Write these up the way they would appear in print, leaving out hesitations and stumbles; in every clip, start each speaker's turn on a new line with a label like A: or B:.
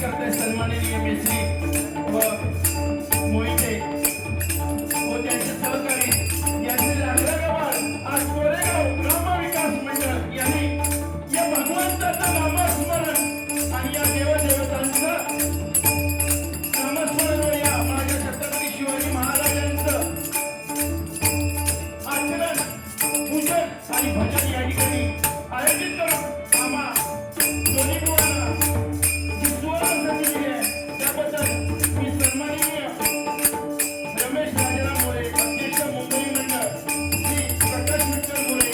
A: करते सन्माननीय मेसरी व मोहिते व त्यांचे सहकारी यांचे लागला गावात आज कोरेगाव ग्रामविकास मंडळ यांनी या भगवंताचं नामस्मरण आणि या देवदेवतांचं नामस्मरण व या माझ्या छत्रपती शिवाजी महाराजांचं आचरण पूजन आणि भजन या ठिकाणी आयोजित करून आम्हा दोन्ही मुलांना जी सुवर्ण संधी दिली आहे त्याबद्दल मी सन्माननीय रमेश राजाराम मोरे अध्यक्ष मुंबई मंडळ, श्री प्रकाश विठ्ठल मोरे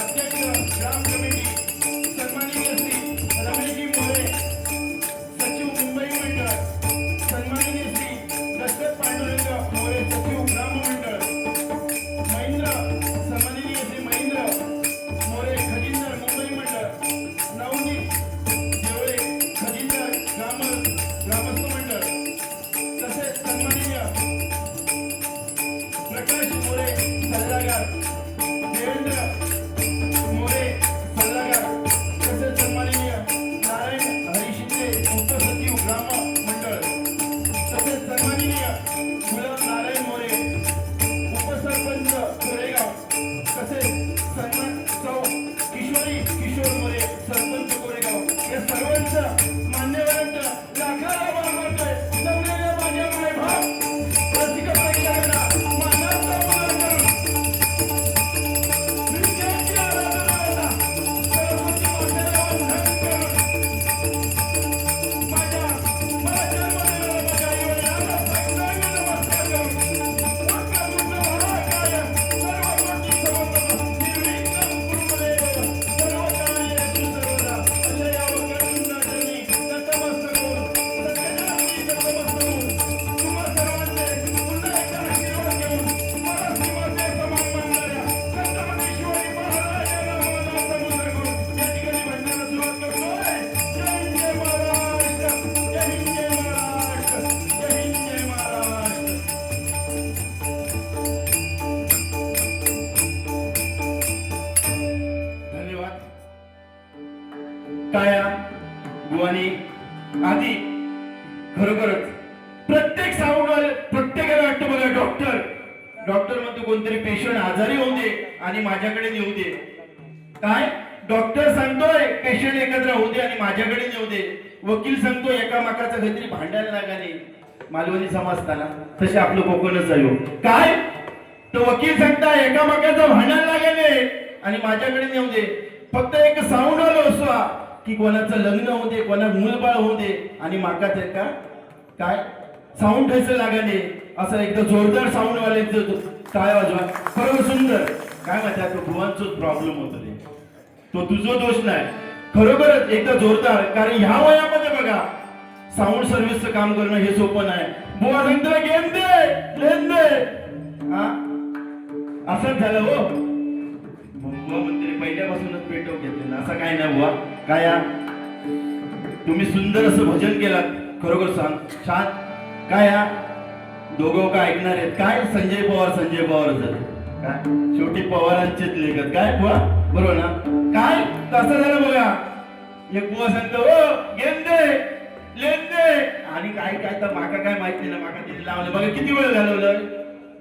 A: अध्यक्ष ग्राम कमिटी, सन्माननीय श्री रमेशजी मोरे सचिव मुंबई मंडळ, सन्माननीय श्री दशरथ पांडुरंग मोरे सचिव ग्राम मंडळ, महेंद्र सन्माननीय श्री महेंद्र मोरे खजिनदार मुंबई मंडळ, नवनीत देवळे खजिनदार ग्रामस्थ मंडळ, तसेच सन्माननीय प्रकाश मोरे सल्लागार, देवेंद्र मोरे सल्लागार, तसेच सन्माननीय नारायण हरी शिंदे उपसचिव ग्राम मंडळ, तसेच सन्माननीय गुलाब नारायण मोरे उपसरपंच कोरेगाव, तसेच सन्मान सौ किशोरी किशोर मोरे सरपंच कोरेगाव या सर्वांचं मान्यवरांचं लाखाला मान करतोय. जमलेल्या माझ्या मायभाव रसिक प्रेक्षकांना मानाचा मान करून विद्यार्थी आराधना होता सरस्वती मातेला वंदन करून माझ्या मला जन्म देणाऱ्या माझ्या आईवडिलांना साष्टांग नमस्कार करून वक्रतुंड महाकाय सर्वकोटी समर्पण निर्विघ्नं कुरुदेव सर्वकार्येषु सर्वदा अशा या वक्रतुंडाचरणी नतमस्तक होऊन सत्यजाती नतमस्तक होऊन तुम्हा सर्वांचे पुन्हा एकदा आशीर्वाद घेऊन मराठी माते समान मानणाऱ्या छत्रपती शिवाजी महाराजांना मनाचा मुद्रा करून या ठिकाणी म्हणण्याला सुरुवात करतोय. जय हिंद जय महाराष्ट्र, जय हिंद जय महाराष्ट्र, जय हिंद जय महाराष्ट्र. धन्यवाद. काया बुवानी आधी खरोखरच प्रत्येक साऊंडवाले प्रत्येकाला वाटतं बघा डॉक्टर म्हणतो कोणतरी पेशंट आजारी होऊ दे आणि माझ्याकडे नेऊ दे. काय डॉक्टर सांगतोय पेशंट एकत्र होऊ दे आणि भांड्याकडे नेऊ दे. वकील सांगतो एकामेकाचं काहीतरी भांडायला लागाने. मालवणी समजताना तसे आपलं कोकणच आहे. काय तो वकील सांगता एकामेकाचं भांडायला लागाने आणि माझ्याकडे नेऊ दे. फक्त एक साऊंड आलो असतो की कोणाचं लग्न होऊ दे, कोणा मूलबाळ होऊ दे आणि माका ते का काय साऊंड ठेवायचं लागाने. असं एकदम जोरदार साऊंड वाले टाळ्या वाजवा बरोबर सुंदर. काय माहिती तो भुवांचाच प्रॉब्लेम होतो रे, तो तुझा दोष नाही. खरोखरच एकदम जोरदार. कारण ह्या वयामध्ये बघा साऊंड सर्व्हिसचं काम करणं हे सोपं नाही. बुवा सांगतो गेम दे लेन दे. हा असंच झालं हो. बुवा म्हणते पहिल्यापासूनच पेटवून घेतलेलं असं काय नाही बुवा. काय तुम्ही सुंदर असं भजन केलात खरोखर सांग छान. काय दोघं काय ऐकणार आहेत. काय संजय पवार झाले काय शेवटी पवारांचेच लेखत काय बुवा बरोबर ना. काय तसं झालं बघा. एक बुवा सांगतो हो गेम दे लेन दे आणि काय काय तर माका काय माहिती ना. माका तिथे लावलं बघा किती वेळ घालवलं.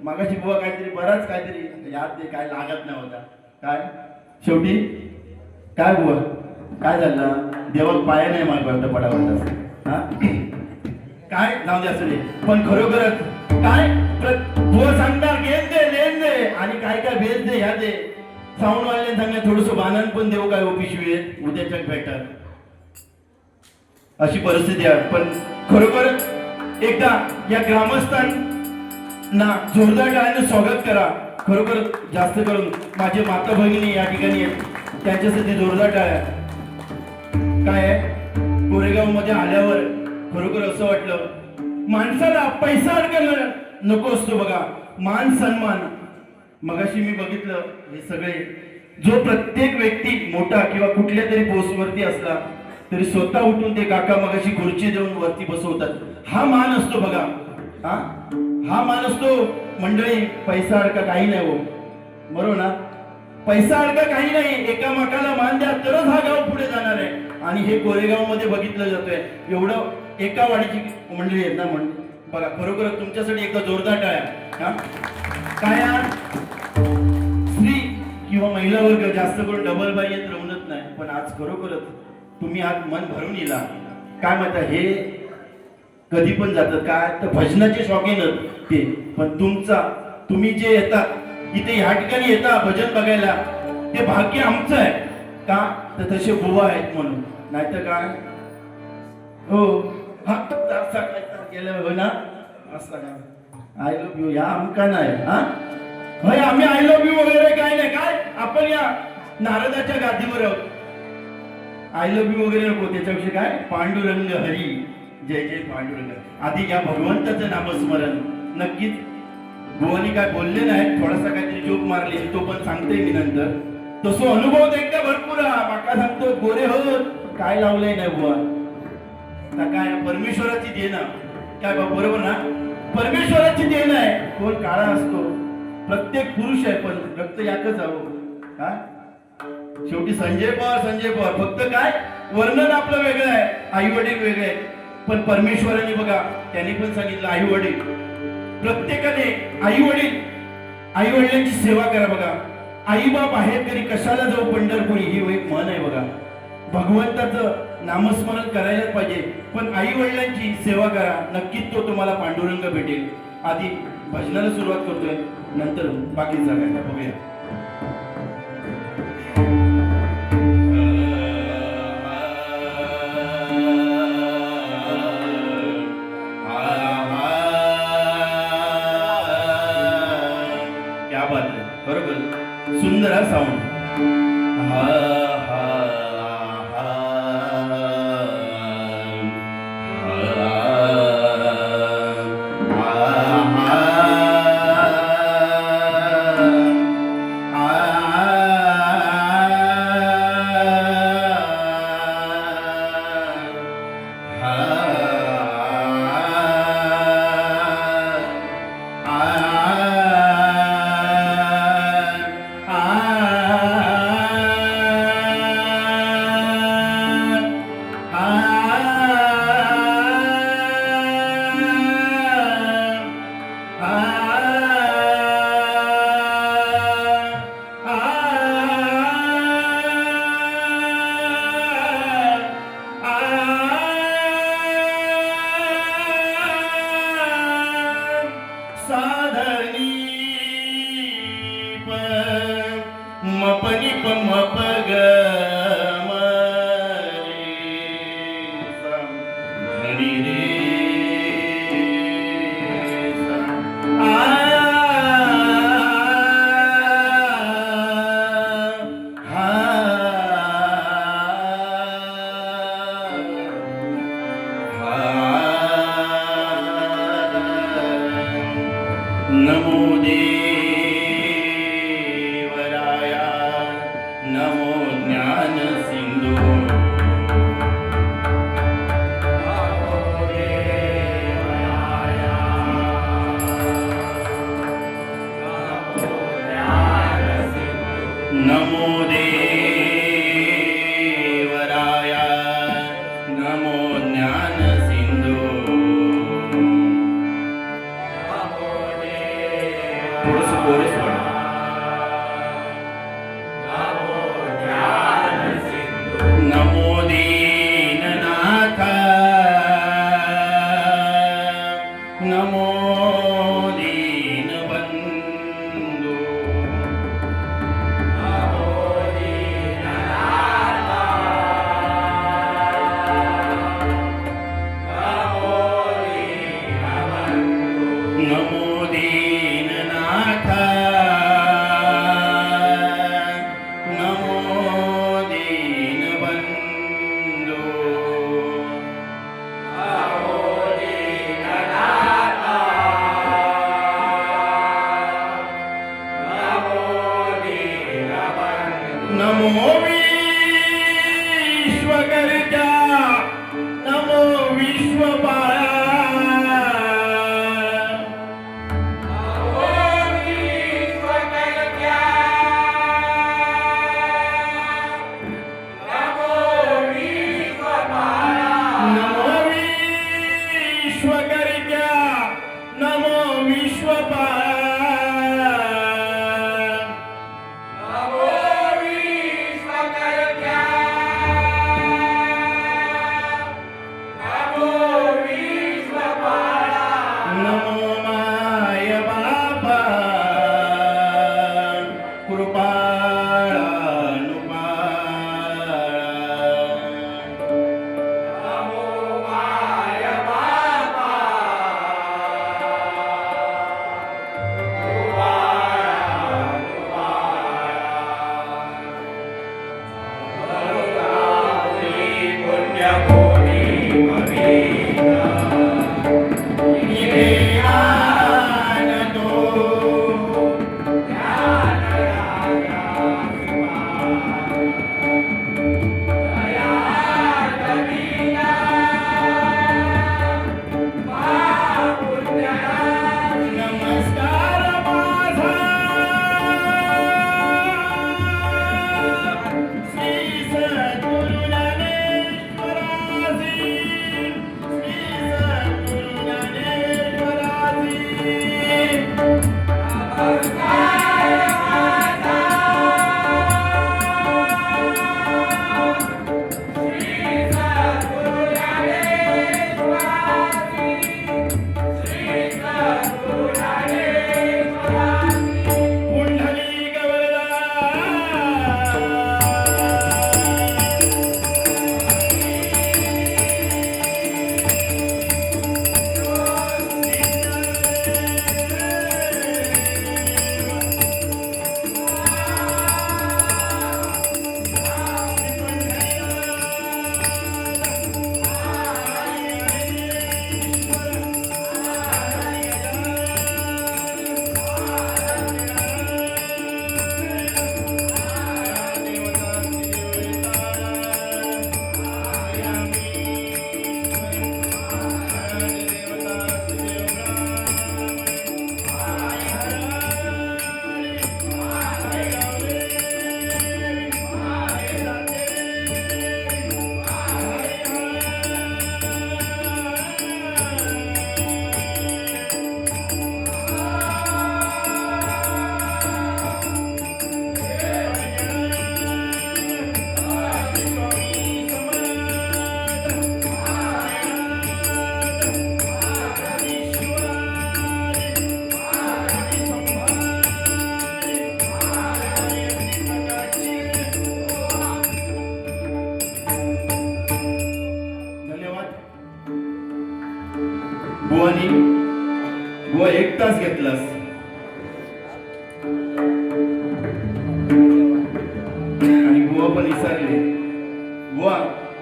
A: मागाशी बुवा काहीतरी बराच काहीतरी याद दे काय लागत नाही होता. काय शेवटी काय बुवा काय झालं देवाला पाया नाही मागवत पडावत. हा काय जाऊ दे असं पण खरोखरच काय बुवा सांगणार गेम दे लेन दे आणि काय काय भेद दे ह्या दे. साऊंड वाले सांगणार थोडस बाणन पण देऊ काय पिशवी उद्याच्या भेटत अशी परिस्थिती आहे. पण खरोखर एकदा या ग्रामस्थांना जोरदार टाळ्याने स्वागत करा. खरोखर जास्त करून माझे माता भगिनी या ठिकाणी आहेत त्यांच्यासाठी जोरदार टाळ्या. काय आहे कोरेगाव मध्ये आल्यावर खरोखर असं वाटलं माणसाला पैसा अडकणं नको असतो बघा. मान सन्मान. मगाशी मी बघितलं हे सगळे जो प्रत्येक व्यक्ती मोठा किंवा कुठल्या तरी पोस्टवरती असला तरी स्वतः उठून ते काका मगाशी खुर्ची देऊन वरती बसवतात. हा मान असतो बघा. हा मान असतो मंडळी. पैसा अडका काही नाही हो बरोबर ना. पैसा अडका काही नाही. एकामेकाला मान द्या तरच हा गाव पुढे जाणार आहे. आणि हे कोरेगाव मध्ये बघितलं जातोय. एवढं एका वाडीची मंडळी आहेत ना म्हणून बघा खरोखर तुमच्यासाठी एकदा जोरदार टाळ्या हा काय स्त्री किंवा महिला वर्ग जास्त करून डबल बाई येत रवणत नाही पण आज खरोखरच तुम्ही आज मन भरून येला काय म्हणता हे कधी पण जातात काय तर भजनाचे शौकीनच ते पण तुम्ही जे येतात इथे ह्या ठिकाणी येता भजन बघायला ते भाग्य आमचं आहे का तर तसे बुवा आहेत म्हणून नाहीतर काय हो हा गेलं हो ना असं काय आय लव्ह यू या आमका नाही हा होय आम्ही आय लव्ह यू वगैरे काय नाही काय आपण या नारदाच्या गादीवर आहोत आय लव्ह यू वगैरे नको त्याच्याविषयी काय पांडुरंग हरी जय जय पांडुरंग आधी या भगवंताचं नामस्मरण नक्कीच भुवानी काय बोलले नाही थोडासा काहीतरी जोक मारले तो पण सांगते मी नंतर तसो अनुभव एकदा भरपूर माका सांगतो गोरे हो काय लावलंय नाही बुवा काय परमेश्वराची देण काय बरोबर ना परमेश्वराची देण आहे कोण काळा असतो प्रत्येक पुरुष आहे पण रक्त याकच हवं हा शेवटी संजय पवार फक्त काय वर्णन आपलं वेगळं आहे आई वडील वेगळे पण परमेश्वराने बघा त्यांनी पण सांगितलं आई वडील प्रत्येकाने आई वडिलांची सेवा करा बघा आई बाप आहेत तरी कशाला जाऊ पंढरपुरी ही एक म्हण आहे बघा भगवंताचं नामस्मरण करायलाच पाहिजे पण आई वडिलांची सेवा करा नक्कीच तो तुम्हाला पांडुरंग भेटेल आधी भजनाला सुरुवात करतोय नंतर बाकी जगायला बघूया क्या बात है बरोबर सुंदर हा साऊंड मपनी पमपग धनी रे नमो देवराया नमो ज्ञान सिंधु नमो देवराया नमो ज्ञान सिंधु नमो दीननाथ नमो दीनबंधु नमो दीननाथ नमो विश्वकर्ता नमो विश्वपाला नमो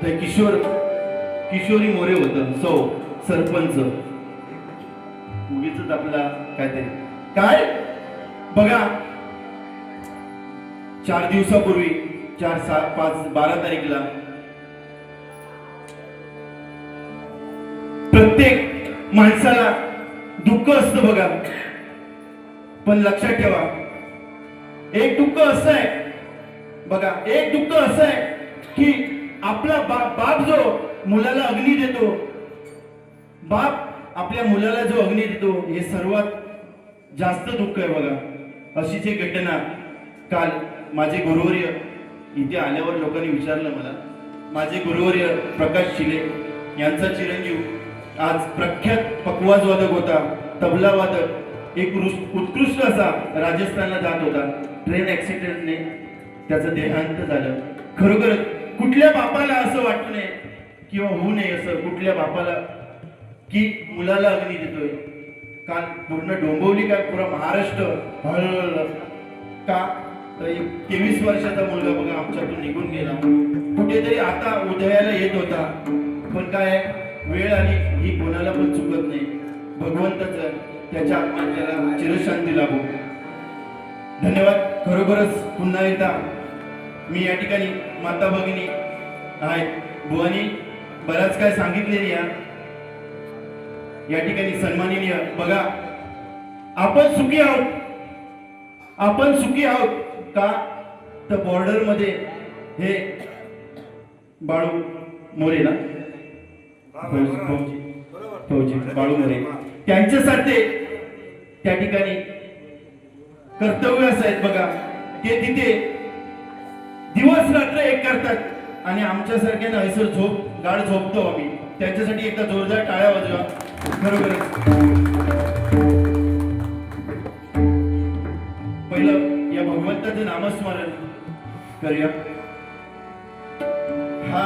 A: ते किशोरी मोरे होतं सरपंच उगीच आपला काहीतरी काय बघा 4 दिवसापूर्वी 4, 7, 5, 12 तारीखला प्रत्येक माणसाला दुःख असतं बघा, पण लक्षात ठेवा एक दुःख असं आहे बघा, एक दुःख असं आहे की आपला बाप जो मुलाला अग्नी देतो, बाप आपल्या मुलाला जो अग्नी देतो, हे सर्वात जास्त दुःख आहे बघा. अशीच एक घटना काल माझे गुरुवर्य इथे आल्यावर लोकांनी विचारलं मला, माझे गुरुवर्य प्रकाश शिले यांचा चिरंजीव आज प्रख्यात पकवाज वादक होता, तबला वादक, एक उत्कृष्ट असा राजस्थानला जात होता. ट्रेन ऍक्सिडेंटने त्याचं देहांत झालं. खरोखर कुठल्या बापाला असं वाटू नये किंवा होऊ नये असं कुठल्या बापाला की मुलाला अग्नी देतोय. काल पूर्ण डोंबिवली काय पुरा महाराष्ट्र हळहळ का 23 वर्षाचा मुलगा बघा आमच्यातून निघून गेला. कुठेतरी आता उदयाला येत होता, पण काय वेळ आली ही कोणाला पण चुकत नाही. भगवंताचं त्याच्या आत्म्याला चिरशांती लाभो. धन्यवाद. खरोखरच पुन्हा एकदा मी या ठिकाणी माता भगिनी आहेत, बुवानी बराच काय सांगितलेली या ठिकाणी सन्माननीय बघा, आपण सुखी आहोत, आपण सुखी आहोत का तर बॉर्डर मध्ये हे बाळू मोरे ना फौजी बाळू मोरे त्यांच्यासारखे त्या ठिकाणी कर्तव्य असं आहेत बघा, ते तिथे दिवस रात्र एक करतात आणि आमच्यासारख्यांना ऐसर गाढ झोपतो आम्ही. त्यांच्यासाठी एकदा जोरदार टाळ्या वाजवा. खरोखरच पहिलं या भगवंताचं नामस्मरण करूया. हा